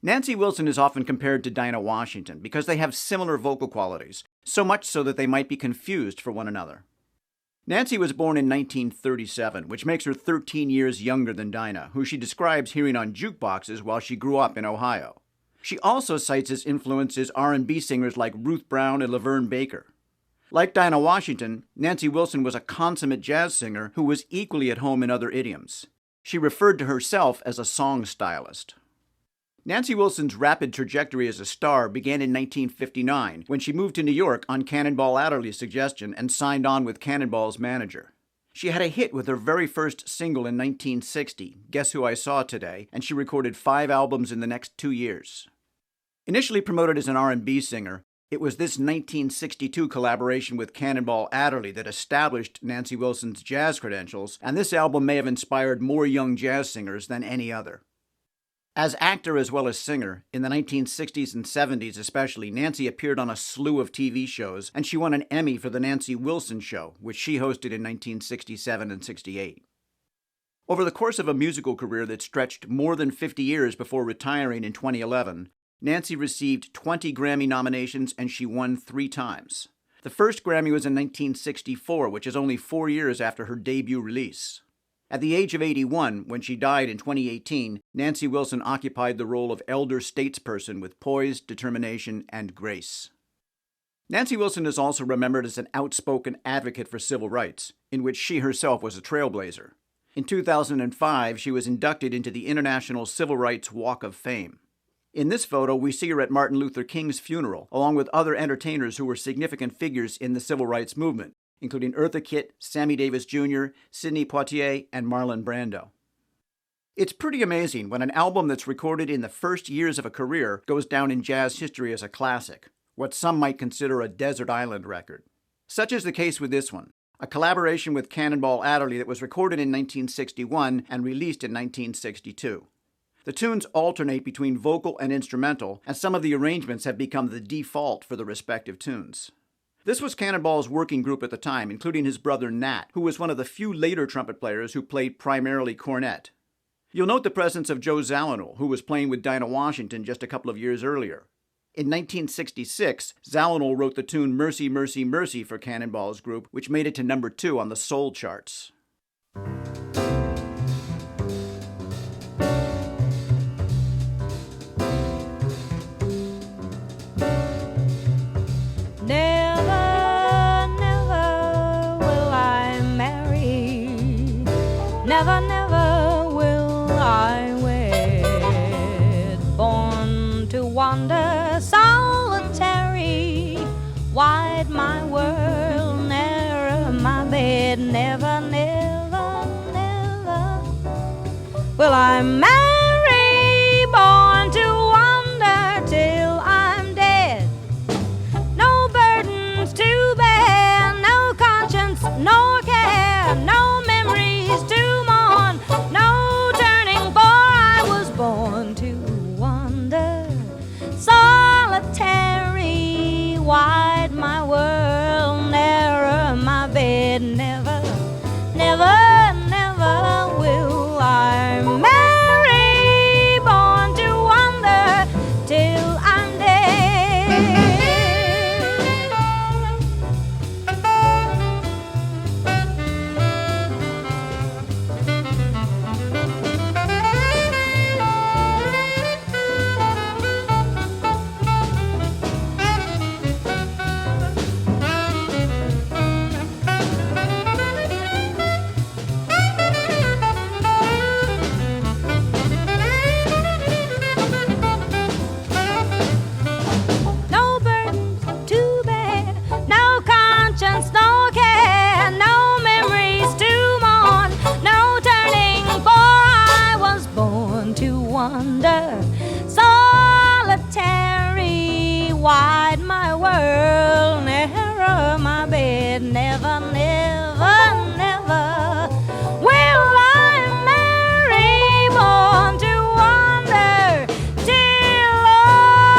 Nancy Wilson is often compared to Dinah Washington because they have similar vocal qualities, so much so that they might be confused for one another. Nancy was born in 1937, which makes her 13 years younger than Dinah, who she describes hearing on jukeboxes while she grew up in Ohio. She also cites as influences R&B singers like Ruth Brown and Laverne Baker. Like Dinah Washington, Nancy Wilson was a consummate jazz singer who was equally at home in other idioms. She referred to herself as a song stylist. Nancy Wilson's rapid trajectory as a star began in 1959 when she moved to New York on Cannonball Adderley's suggestion and signed on with Cannonball's manager. She had a hit with her very first single in 1960, Guess Who I Saw Today, and she recorded 5 albums in the next 2 years. Initially promoted as an R&B singer, it was this 1962 collaboration with Cannonball Adderley that established Nancy Wilson's jazz credentials, and this album may have inspired more young jazz singers than any other. As actor as well as singer, in the 1960s and 70s especially, Nancy appeared on a slew of TV shows, and she won an Emmy for The Nancy Wilson Show, which she hosted in 1967 and 68. Over the course of a musical career that stretched more than 50 years before retiring in 2011, Nancy received 20 Grammy nominations and she won 3 times. The first Grammy was in 1964, which is only 4 years after her debut release. At the age of 81, when she died in 2018, Nancy Wilson occupied the role of elder statesperson with poise, determination, and grace. Nancy Wilson is also remembered as an outspoken advocate for civil rights, in which she herself was a trailblazer. In 2005, she was inducted into the International Civil Rights Walk of Fame. In this photo, we see her at Martin Luther King's funeral, along with other entertainers who were significant figures in the civil rights movement, including Eartha Kitt, Sammy Davis Jr., Sidney Poitier, and Marlon Brando. It's pretty amazing when an album that's recorded in the first years of a career goes down in jazz history as a classic, what some might consider a desert island record. Such is the case with this one, a collaboration with Cannonball Adderley that was recorded in 1961 and released in 1962. The tunes alternate between vocal and instrumental, and some of the arrangements have become the default for the respective tunes. This was Cannonball's working group at the time, including his brother Nat, who was one of the few later trumpet players who played primarily cornet. You'll note the presence of Joe Zawinul, who was playing with Dinah Washington just a couple of years earlier. In 1966, Zawinul wrote the tune Mercy, Mercy, Mercy for Cannonball's group, which made it to number 2 on the soul charts. Never, never will I wed. Born to wander solitary, wide my world, narrow my bed. Never, never, never will I marry. Born to wander till I'm dead. No burdens to bear, no conscience, no care, no memories to no turning, for I was born to wander solitary, wide my world, narrow my bed. Never, never, never will I marry, born to wander till I'm dead. Wander solitary, wide my world, narrow my bed. Never, never, never will I marry, born to wander till I'm dead.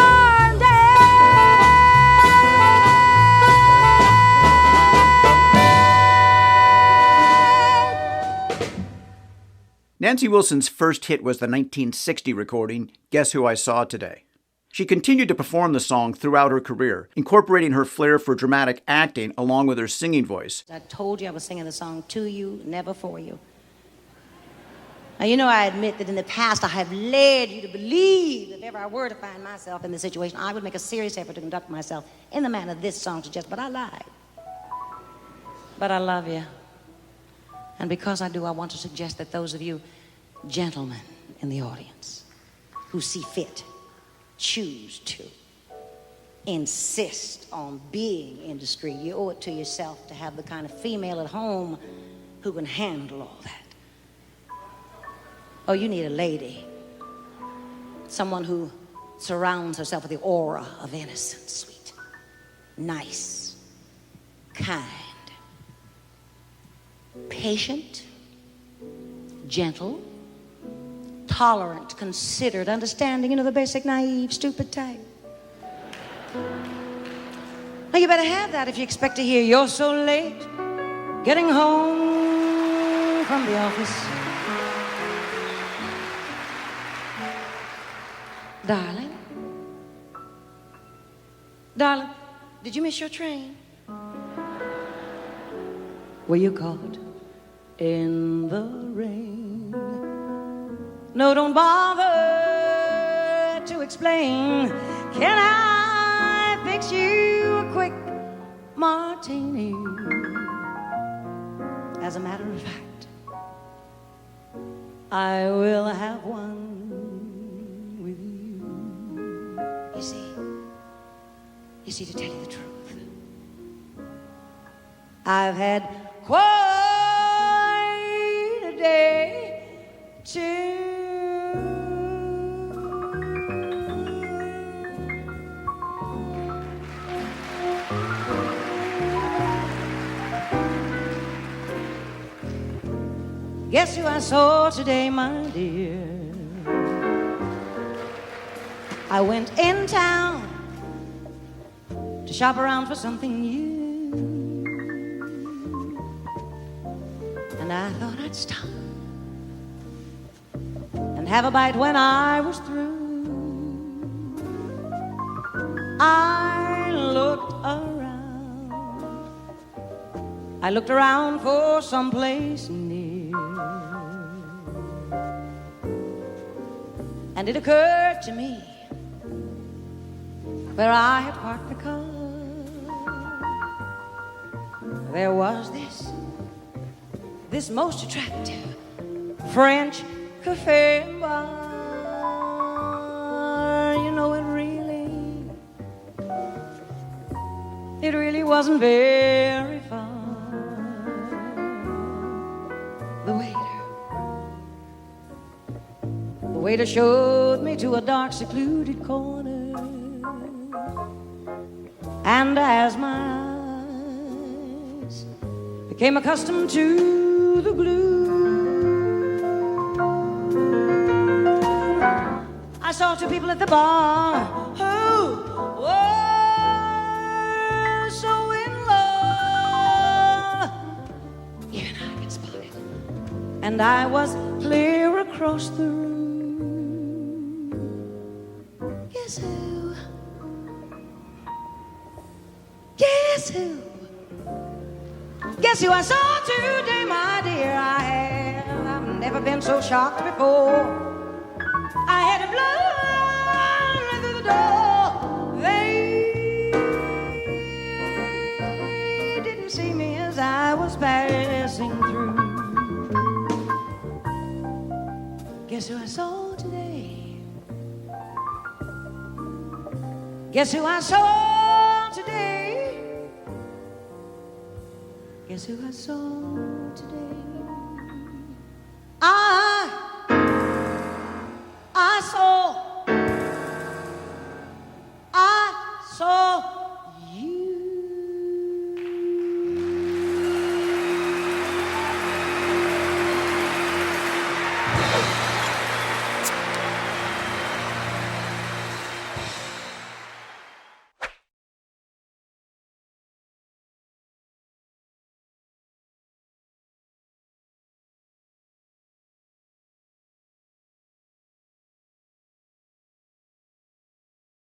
Nancy Wilson's first hit was the 1960 recording, Guess Who I Saw Today. She continued to perform the song throughout her career, incorporating her flair for dramatic acting along with her singing voice. I told you I was singing the song to you, never for you. Now, you know, I admit that in the past I have led you to believe that if ever I were to find myself in this situation, I would make a serious effort to conduct myself in the manner this song suggests, but I lied. But I love you. And because I do, I want to suggest that those of you gentlemen in the audience who see fit, choose to insist on being indiscreet, you owe it to yourself to have the kind of female at home who can handle all that. Oh, you need a lady. Someone who surrounds herself with the aura of innocence, sweet, nice, kind, patient, gentle, tolerant, considerate, understanding, you know, the basic naive, stupid type. Now, you better have that if you expect to hear "You're so late getting home from the office." Darling, did you miss your train? Were you caught in the rain? No, don't bother to explain. Can I fix you a quick martini? As a matter of fact, I will have one. You see, to tell you the truth, I've had quite a day too. Guess who I saw today, my dear? I went in town to shop around for something new, and I thought I'd stop and have a bite when I was through. I looked around for someplace near, and it occurred to me where I had parked the car, there was this most attractive French cafe and bar. You know, it really wasn't very far. The waiter showed me to a dark, secluded corner, and as my eyes became accustomed to the gloom, I saw two people at the bar who were so in love. Even I could spot it, and I was clear across the room. Guess who? Guess who? Guess who I saw today, my dear? I've never been so shocked before. I had to blow through the door. They didn't see me as I was passing through. Guess who I saw today? Guess who I saw today? Guess who I saw today? I